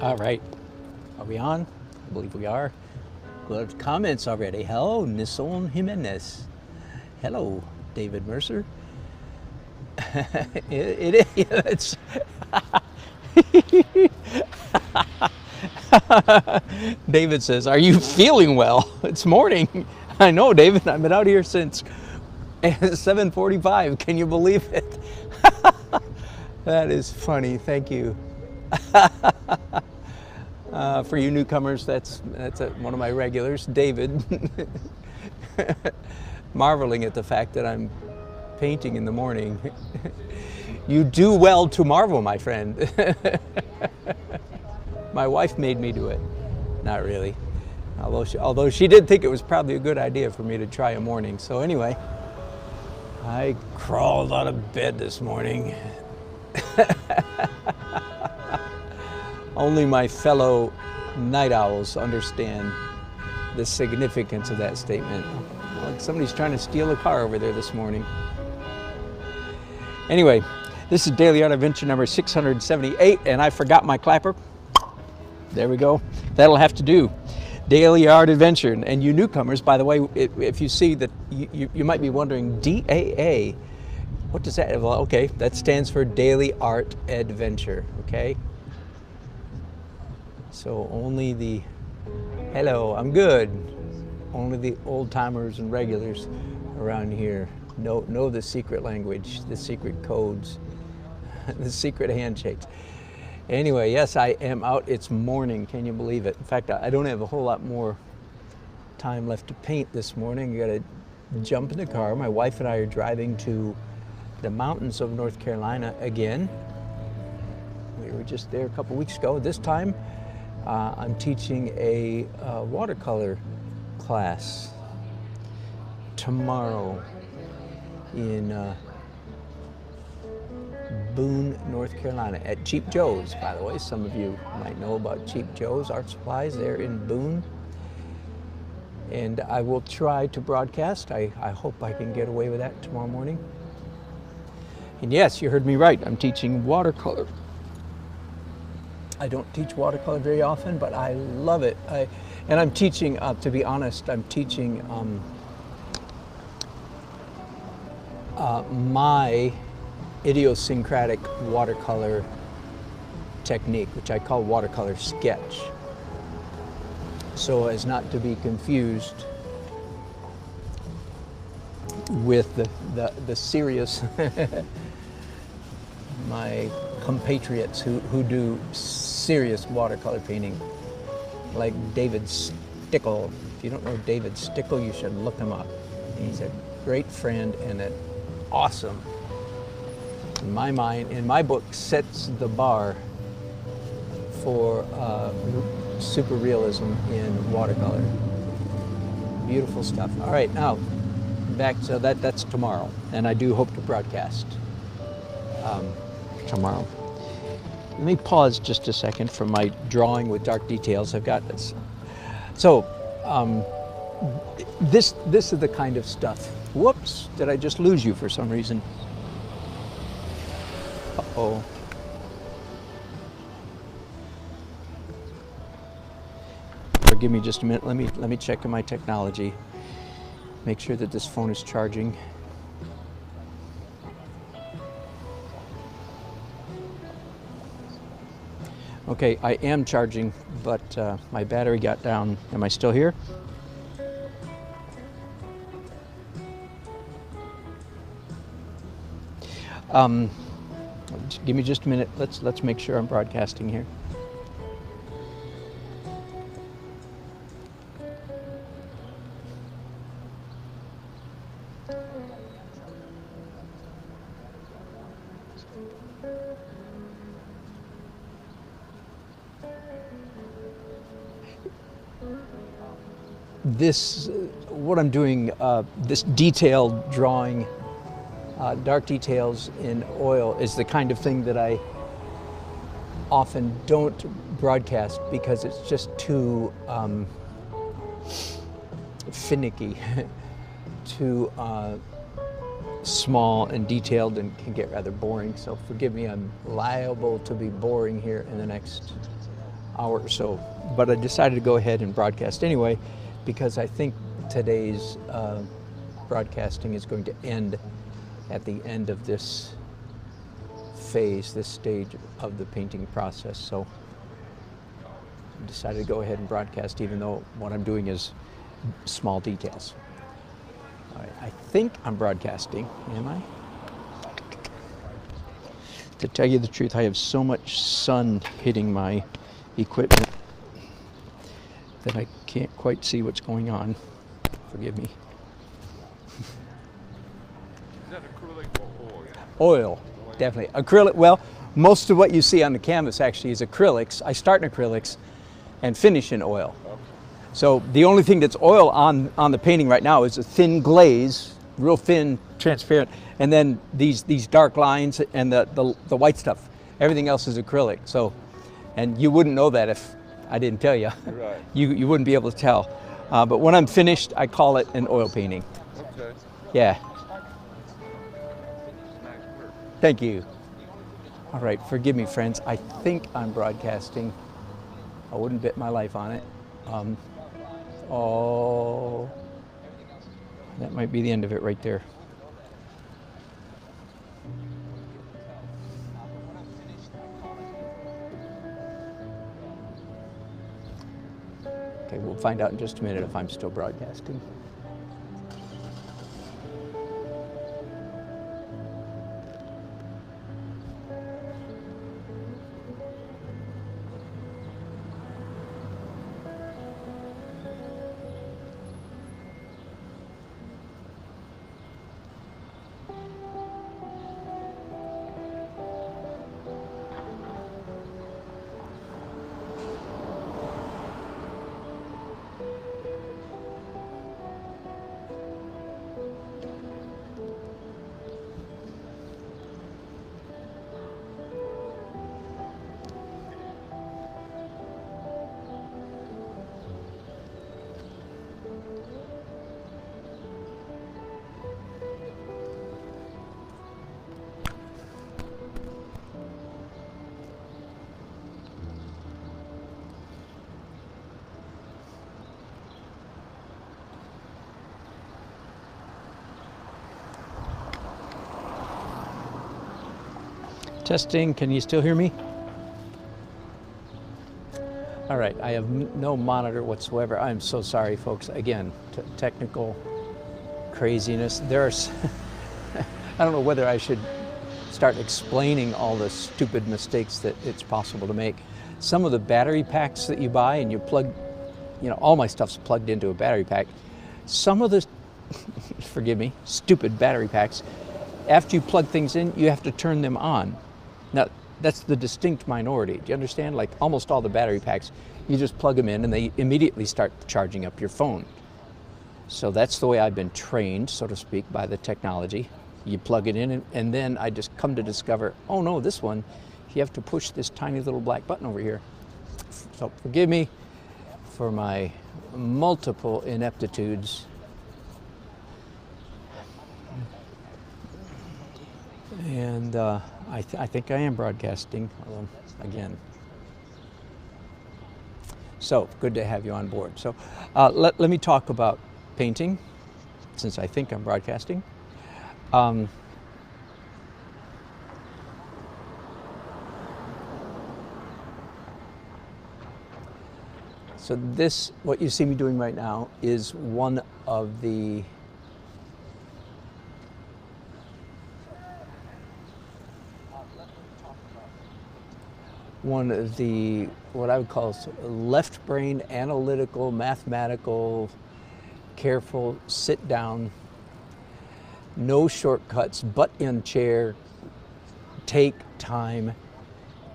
All right, are we on? I believe we are. Good comments already. Hello, Nison Jimenez. Hello, David Mercer. It's David says, "Are you feeling well?" It's morning. I know, David. I've been out here since 7:45. Can you believe it? That is funny. Thank you. For you newcomers, that's one of my regulars, David, marveling at the fact that I'm painting in the morning. You do well to marvel, my friend. My wife made me do it. Not really. Although she did think it was probably a good idea for me to try a morning. So anyway, I crawled out of bed this morning. Only my fellow night owls understand the significance of that statement. Like somebody's trying to steal a car over there this morning. Anyway, this is Daily Art Adventure number 678, and I forgot my clapper. There we go. That'll have to do. Daily Art Adventure. And you newcomers, by the way, if you see that, you might be wondering, DAA, what does that, well, okay, that stands for Daily Art Adventure, okay? So only the, hello, I'm good. Only the old timers and regulars around here know the secret language, the secret codes, the secret handshakes. Anyway, yes, I am out. It's morning. Can you believe it? In fact, I don't have a whole lot more time left to paint this morning. I got to jump in the car. My wife and I are driving to the mountains of North Carolina again. We were just there a couple weeks ago. This time, I'm teaching a watercolor class tomorrow in Boone, North Carolina, at Cheap Joe's, by the way. Some of you might know about Cheap Joe's Art Supplies there in Boone. And I will try to broadcast. I hope I can get away with that tomorrow morning. And yes, you heard me right. I'm teaching watercolor. I don't teach watercolor very often, but I love it. And I'm teaching, to be honest, I'm teaching my idiosyncratic watercolor technique, which I call watercolor sketch, so as not to be confused with the serious my compatriots who do serious watercolor painting, like David Stickle. If you don't know David Stickle, you should look him up. He's a great friend and an awesome, in my mind, in my book, sets the bar for super realism in watercolor. Beautiful stuff. All right, now back to that's tomorrow, and I do hope to broadcast tomorrow. Let me pause just a second from my drawing with dark details. I've got this. So this is the kind of stuff. Whoops, did I just lose you for some reason? Uh-oh. Give me just a minute. Let me check on my technology. Make sure that this phone is charging. Okay, I am charging, but my battery got down. Am I still here? Give me just a minute. Let's make sure I'm broadcasting here. This, what I'm doing, this detailed drawing, dark details in oil, is the kind of thing that I often don't broadcast because it's just too finicky, too small and detailed, and can get rather boring. So forgive me, I'm liable to be boring here in the next hour or so. But I decided to go ahead and broadcast anyway, because I think today's broadcasting is going to end at the end of this phase, this stage of the painting process. So I decided to go ahead and broadcast, even though what I'm doing is small details. All right, I think I'm broadcasting, am I? To tell you the truth, I have so much sun hitting my equipment that I can't quite see what's going on. Forgive me. Is that acrylic or oil? Oil, definitely. Acrylic, well, most of what you see on the canvas actually is acrylics. I start in acrylics and finish in oil. Okay. So the only thing that's oil on the painting right now is a thin glaze, real thin, transparent, and then these dark lines and the white stuff. Everything else is acrylic. So, and you wouldn't know that if I didn't tell you. Right. You wouldn't be able to tell. But when I'm finished, I call it an oil painting. Okay. Yeah. Nice work. Thank you. All right, forgive me, friends. I think I'm broadcasting. I wouldn't bet my life on it. Oh, that might be the end of it right there. Okay, we'll find out in just a minute if I'm still broadcasting. Testing, can you still hear me? All right, I have no monitor whatsoever. I'm so sorry, folks. Again, technical craziness. There's, I don't know whether I should start explaining all the stupid mistakes that it's possible to make. Some of the battery packs that you buy and you plug, you know, all my stuff's plugged into a battery pack. Some of the, forgive me, stupid battery packs, after you plug things in, you have to turn them on. Now, that's the distinct minority. Do you understand? Like almost all the battery packs, you just plug them in and they immediately start charging up your phone. So that's the way I've been trained, so to speak, by the technology. You plug it in and then I just come to discover, oh no, this one, you have to push this tiny little black button over here. So forgive me for my multiple ineptitudes. And I think I am broadcasting again. So good to have you on board. So let me talk about painting, since I think I'm broadcasting. So this, what you see me doing right now, is one of the what I would call left brain, analytical, mathematical, careful, sit down, no shortcuts, butt in chair, take time,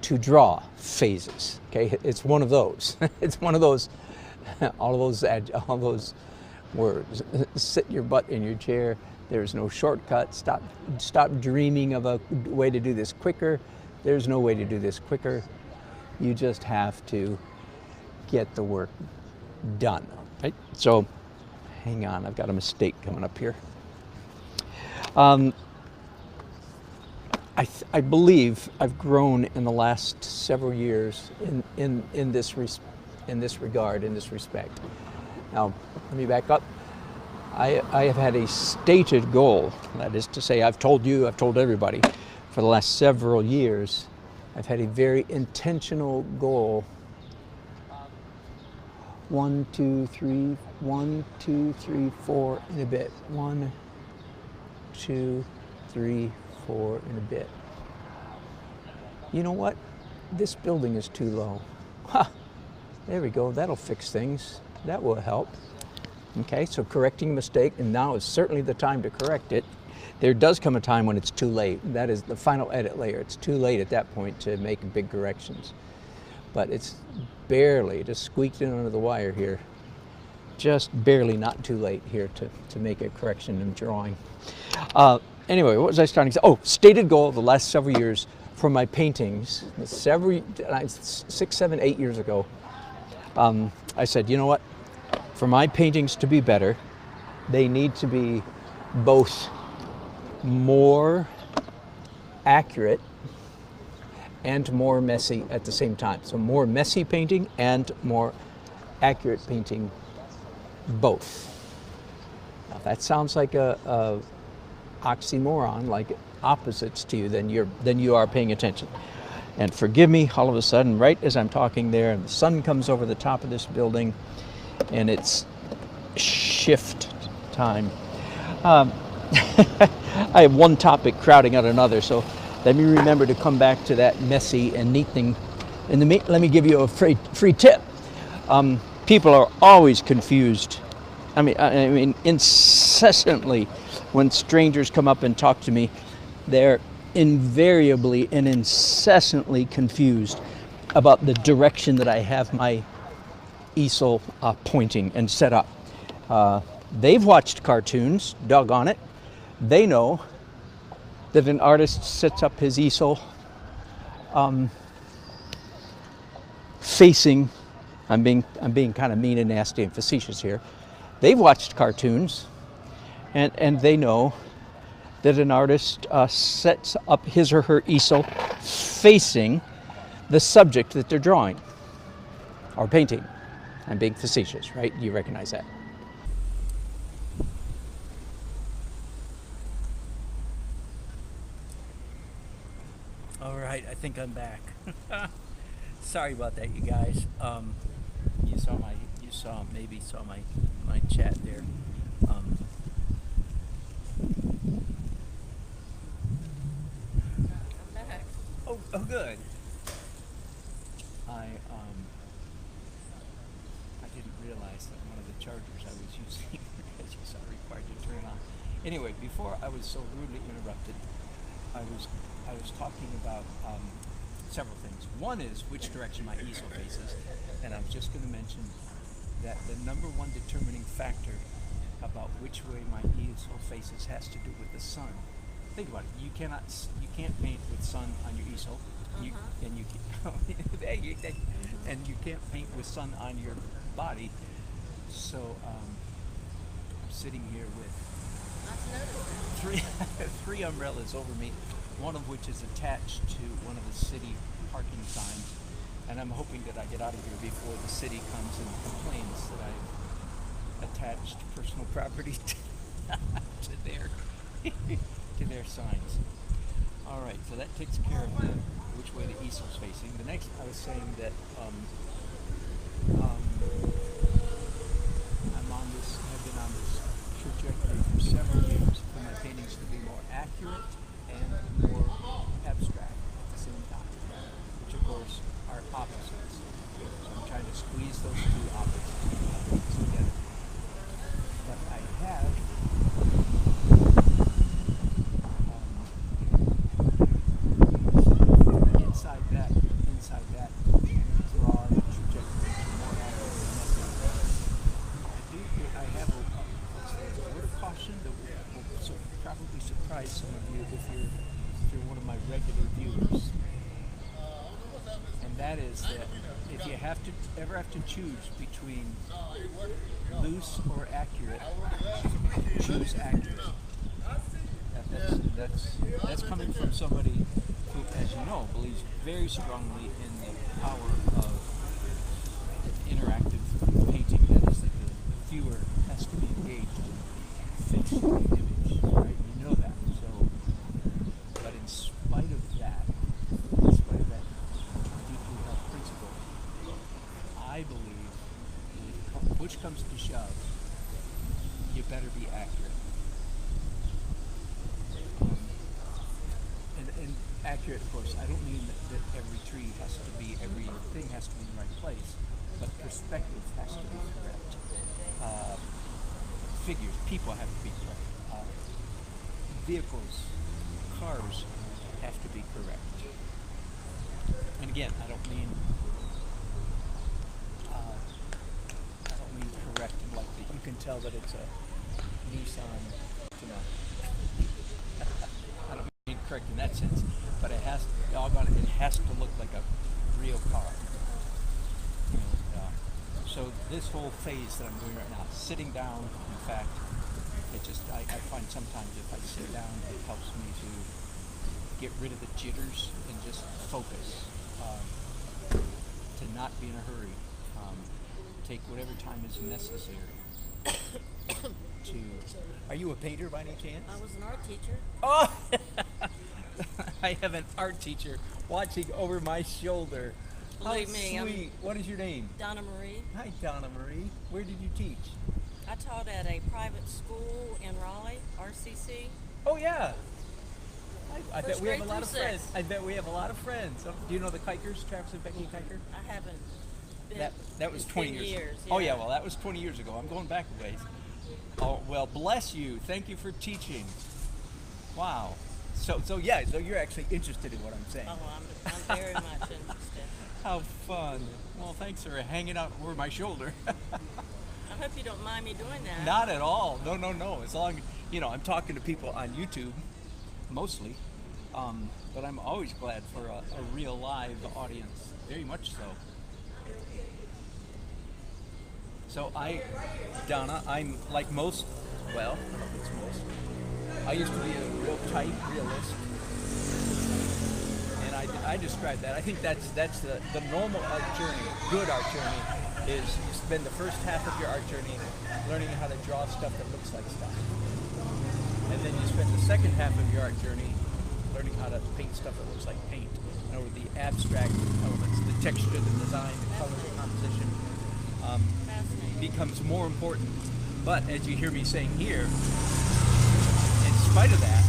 to draw phases. Okay, it's one of those. It's one of those. All of those words. Sit your butt in your chair. There's no shortcut. Stop dreaming of a way to do this quicker. There's no way to do this quicker. You just have to get the work done. Right? So, hang on. I've got a mistake coming up here. I believe I've grown in the last several years in this regard, in this respect. Now, let me back up. I have had a stated goal. That is to say, I've told everybody for the last several years, I've had a very intentional goal. 1, 2, 3, 1, 2, 3, 4 and a bit. 1, 2, 3, 4 and a bit. You know what? This building is too low. Ha! There we go. That'll fix things. That will help. Okay, so correcting a mistake, and now is certainly the time to correct it. There does come a time when it's too late. That is the final edit layer. It's too late at that point to make big corrections. But it's barely, just squeaked in under the wire here. Just barely not too late here to make a correction in drawing. Anyway, what was I starting to say? Oh, stated goal the last several years for my paintings, 6, 7, 8 years ago, I said, you know what? For my paintings to be better, they need to be both more accurate and more messy at the same time. So more messy painting and more accurate painting, both. Now, if that sounds like a oxymoron, like opposites to you, then you are paying attention. And forgive me, all of a sudden, right as I'm talking there, and the sun comes over the top of this building, and it's shift time. I have one topic crowding out another, so let me remember to come back to that messy and neat thing. And let me give you a free tip. People are always confused. I mean, incessantly, when strangers come up and talk to me, they're invariably and incessantly confused about the direction that I have my easel pointing and set up. They've watched cartoons, doggone it. They know that an artist sets up his easel facing, I'm being kind of mean and nasty and facetious here. They've watched cartoons, and they know that an artist sets up his or her easel facing the subject that they're drawing or painting. I'm being facetious, right? You recognize that. All right, I think I'm back. Sorry about that, you guys. You saw my chat there. I'm back. Oh, good. I didn't realize that one of the chargers I was using, as you saw, required to turn on. Anyway, before I was so rudely interrupted, I was talking about several things. One is which direction my easel faces, and I was just going to mention that the number one determining factor about which way my easel faces has to do with the sun. Think about it. You can't paint with sun on your easel, and you can't paint with sun on your body. So I'm sitting here with three umbrellas over me, one of which is attached to one of the city parking signs, and I'm hoping that I get out of here before the city comes and complains that I've attached personal property to their signs. All right, so that takes care of which way the easel's facing. The next, I was saying that I've been on this trajectory for several years for my paintings to be more accurate and more abstract at the same time, which of course are opposites. So I'm trying to squeeze those two opposites together. But I have inside that regular viewers. And that is that if you ever have to choose between loose or accurate, choose accurate. That's coming from somebody who, as you know, believes very strongly in the power of interactive painting. That is, that the viewer has to be engaged in fixing the image, right? You know that. So, but in spite of that deeply held principle, I believe if push comes to shove, you better be accurate. And accurate, of course, I don't mean that every tree has to be, everything has to be in the right place, but perspective has to be correct. Figures, people have to be correct. Vehicles, cars have to be correct. And again, I don't mean correct like that. You can tell that it's a Nissan, I don't mean correct in that sense, but it has to look like a real car. So this whole phase that I'm doing right now, sitting down, in fact, I find sometimes if I sit down, it helps me to get rid of the jitters and just focus, to not be in a hurry, take whatever time is necessary to... Are you a painter by any chance? I was an art teacher. Oh! I have an art teacher watching over my shoulder. Believe How me, sweet. What is your name? Donna Marie. Hi, Donna Marie. Where did you teach? I taught at a private school in Raleigh, RCC. Oh, yeah. I bet First we have a grade lot of through friends. sixth. I bet we have a lot of friends. Do you know the Kikers, Travis and Becky Kiker? I haven't been. That was it's 20 been years. years. Oh, yeah, well, that was 20 years ago. I'm going back a ways. Oh, well, bless you. Thank you for teaching. Wow. So you're actually interested in what I'm saying. Oh, I'm very much interested. How fun. Well, thanks for hanging out over my shoulder. I hope you don't mind me doing that. Not at all. No. As long, I'm talking to people on YouTube, mostly. But I'm always glad for a real live audience. Very much so. So Donna, I'm like most, well, I don't know if it's most. I used to be a real tight realist. And I describe that. I think that's the normal art journey, good art journey, is you spend the first half of your art journey learning how to draw stuff that looks like stuff. And then you spend the second half of your art journey learning how to paint stuff that looks like paint. In other words, the abstract elements, the texture, the design, the color, the composition, becomes more important. But as you hear me saying here, in spite of that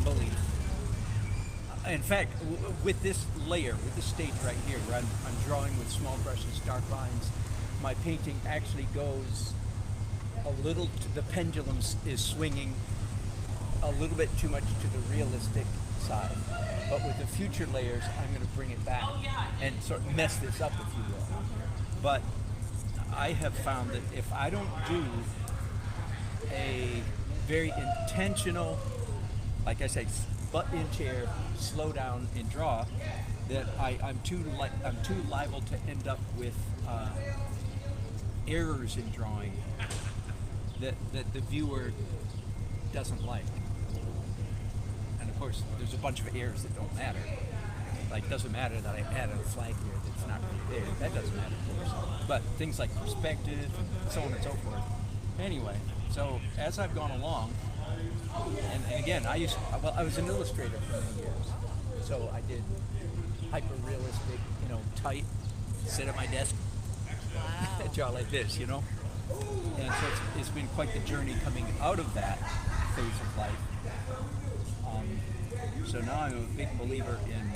belief, in fact, with this layer, with this stage right here, where I'm drawing with small brushes, dark lines, my painting actually goes a little, the pendulum is swinging a little bit too much to the realistic side. But with the future layers, I'm going to bring it back and sort of mess this up, if you will. But I have found that if I don't do a very intentional, like I say, butt in chair, slow down and draw, that I'm too liable to end up with errors in drawing that the viewer doesn't like. And of course, there's a bunch of errors that don't matter. Like, doesn't matter that I added a flag here that's not really there. That doesn't matter, of course. But things like perspective, so on and so forth. Anyway, so as I've gone along, and again, I was an illustrator for many years. So I did hyper-realistic, tight, sit at my desk, Wow. draw like this, And so it's been quite the journey coming out of that phase of life. So now I'm a big believer in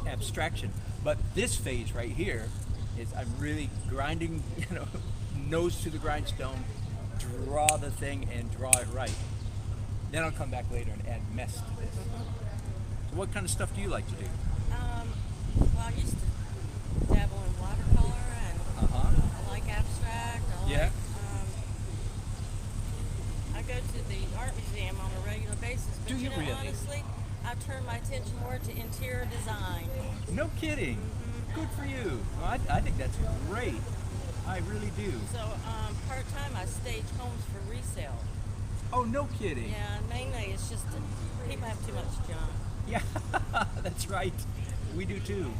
abstraction. But this phase right here is I'm really grinding, nose to the grindstone, draw the thing and draw it right. Then I'll come back later and add mess to this. So what kind of stuff do you like to do? Well, I used to dabble in watercolor, and I like abstract. Yeah. I go to the art museum on a regular basis. But Do you really? Honestly, attention more to interior design. No kidding. Good for you. Well, I think that's great. I really do. So part-time I stage homes for resale. Oh, no kidding. Yeah, mainly it's just that people have too much junk. Yeah, that's right. We do too.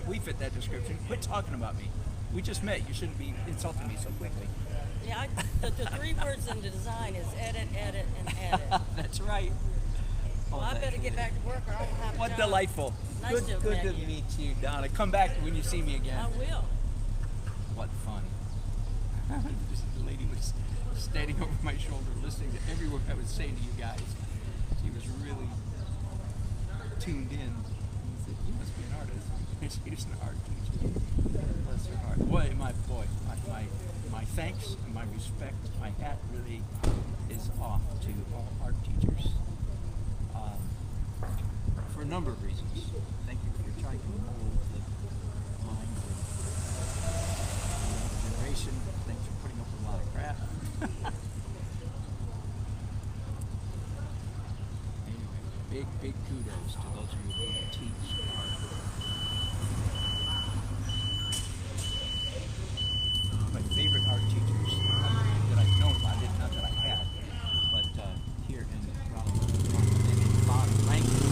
We fit that description. Quit talking about me. We just met. You shouldn't be insulting me so quickly. Yeah, the 3 words in the design is edit, edit, and edit. That's right. Well, I better get back to work or I won't have a What job. delightful. Nice to have good met to you. meet you, Donna. Come back when you see me again. I will. What fun. This lady was standing over my shoulder listening to every word I was saying to you guys. She was really tuned in. He said, "You must be an artist." She was an art teacher. Bless her heart. Boy, my thanks and my respect, my hat really is off to all art teachers. For a number of reasons. Thank you for trying to mold the mind of the generation. Thanks for putting up with a lot of crap. Anyway, big kudos to those of you who teach art. My favorite art teachers that I've known about, not that I had, but here in Raleigh, Bob Rankin.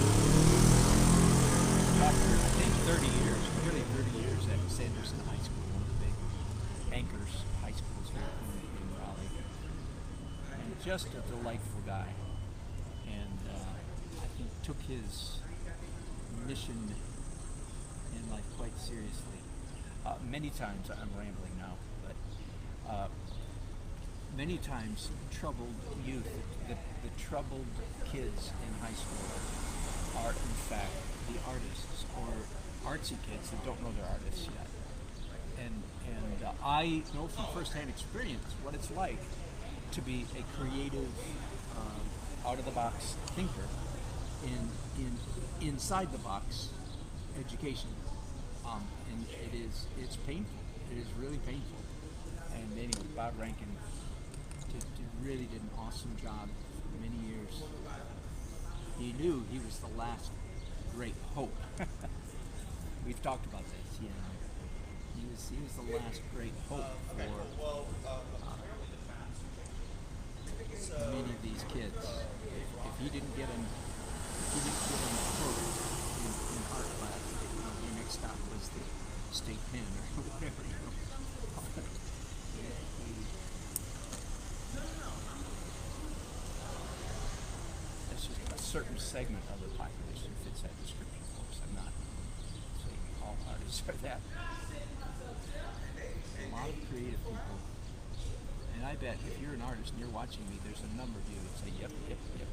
After, I think, 30 years, nearly 30 years at Sanderson High School, one of the big anchors high schools here in Raleigh. And just a delightful guy. And I think took his mission in life quite seriously. Many times, I'm rambling now, but many times troubled youth, the troubled kids in high school are in fact the artists or artsy kids that don't know they're artists yet. And I know from firsthand experience what it's like to be a creative, out-of-the-box thinker in inside the box education. And it's painful. It is really painful. And anyway, Bob Rankin really did an awesome job for many years. He knew he was the last great hope. We've talked about this, you know. He was the last great hope for many of these kids. If he didn't get them approved in art class, your next stop was the state pen or whatever. That's just a certain segment of the population fits that description, folks. I'm not saying all artists are that. A lot of creative people. And I bet if you're an artist and you're watching me, there's a number of you that say, yep,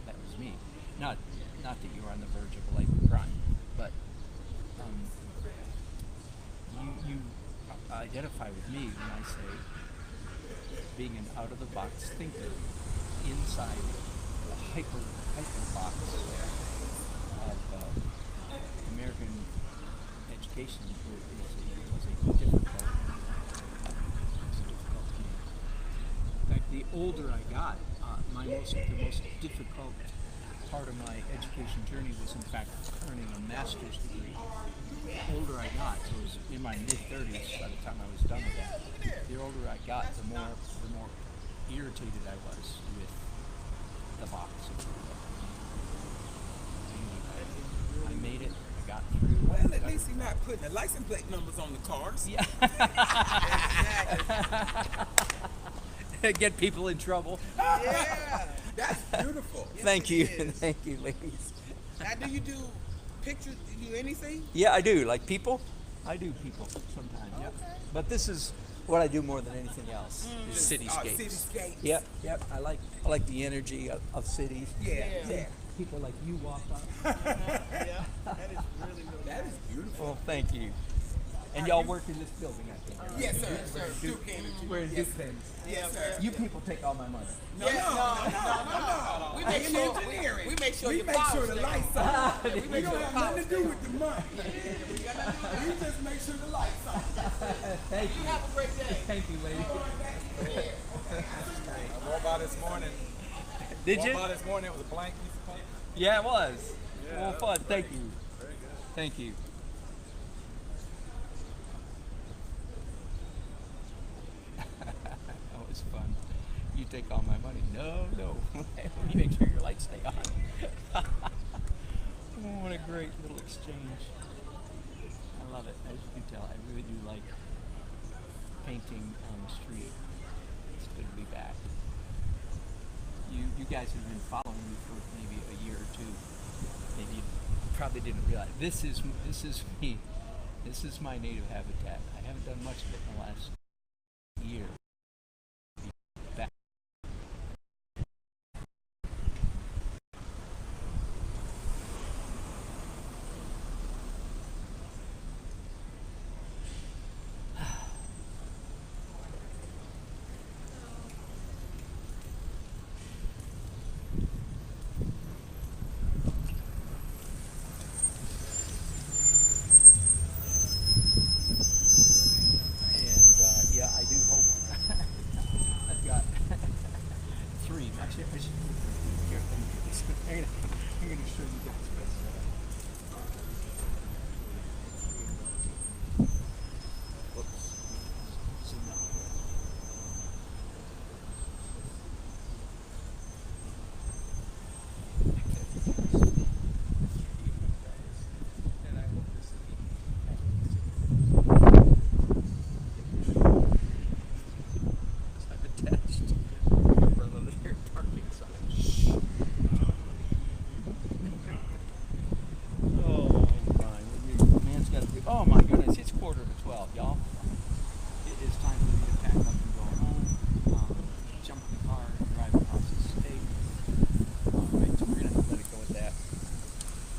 that was me. Not that you're on the verge of a life of crime, but you identify with me when I say being an out-of-the-box thinker inside the hyper box of American education was a difficult game. In fact, the older I got, the most difficult part of my education journey was in fact earning a master's degree. The older I got, so it was in my mid-30s by the time I was done with that, the older I got, the more irritated I was with the box. I made it, I got through. Well, at least he's not putting the license plate numbers on the cars. Yeah. Get people in trouble. Yeah, that's beautiful. Thank you. It is. Thank you, ladies. Now, do you do pictures? Do you do anything? Yeah, I do. Like people? I do people sometimes, yep. But this is what I do more than anything else, is cityscapes. Cityscapes. Yep. I like the energy of cities. Yeah. People like you walk up. Yeah. That is beautiful. Well, thank you. And y'all work in this building, I think. Right? Yes, sir. Duke Energy. We're in Duke Pens. Yes, sir. You people take all my money. No. We make sure engineering. We make sure the lights on. We don't have nothing to do with the money. We just make sure the lights on. Thank you. Have a great day. Thank you, lady. I walked by this morning. Did you? Walked by this morning, it was a blank piece of paper. Yeah, it was. Well, fun. Thank you. Thank you. That was fun. You take all my money. No. You make sure your lights stay on. Oh, what a great little exchange. I love it. As you can tell, I really do like painting on the street. It's good to be back. You guys have been following me for maybe a year or two. Maybe you probably didn't realize this is me. This is my native habitat. I haven't done much of it in the last year. Back. I do hope I've got three. Actually, I should here. I'm going to show you guys this. Whoops. Zoom out. And I hope this is Oh my goodness, it's 11:45, y'all. It is time for me to pack up and go home, jump in the car, and drive across the state. Alright, so we're going to have to let it go at that.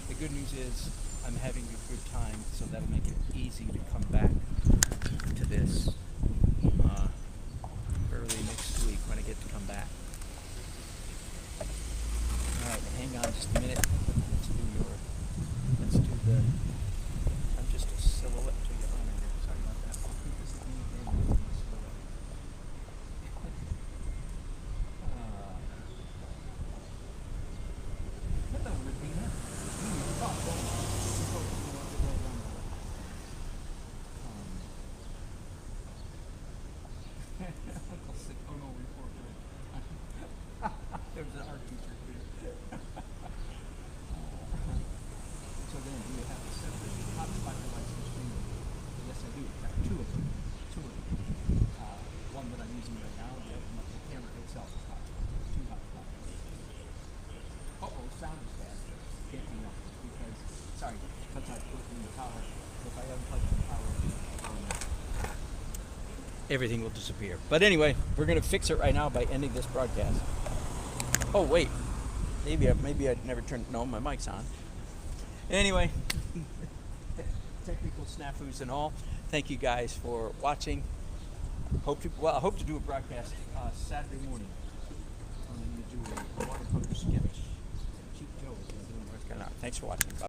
The good news is I'm having a good time, so that'll make it easy to come back to this early next week when I get to come back. Alright, hang on just a minute. Let's do the... I'm just a silhouette to your honor there. Sorry about that. This is me again. Hello, Regina. Oh no, report. There's an art teacher here. So then, do you have a separate hotspot devices for you? Yes, I do. In fact, two of them. One that I'm using right now, the other one, the camera itself is hotspot. Two hotspot devices. Uh-oh, sound is bad. Can't be up because, sorry, because I put in the power. If I unplug the power, everything will disappear. But anyway, we're going to fix it right now by ending this broadcast. Oh, wait. Maybe I never turned... No, my mic's on. Anyway, technical snafus and all. Thank you guys for watching. I hope to do a broadcast Saturday morning. I'm going to do a watercolor sketch. Cheap Joe is doing North Carolina. Thanks for watching. Bye.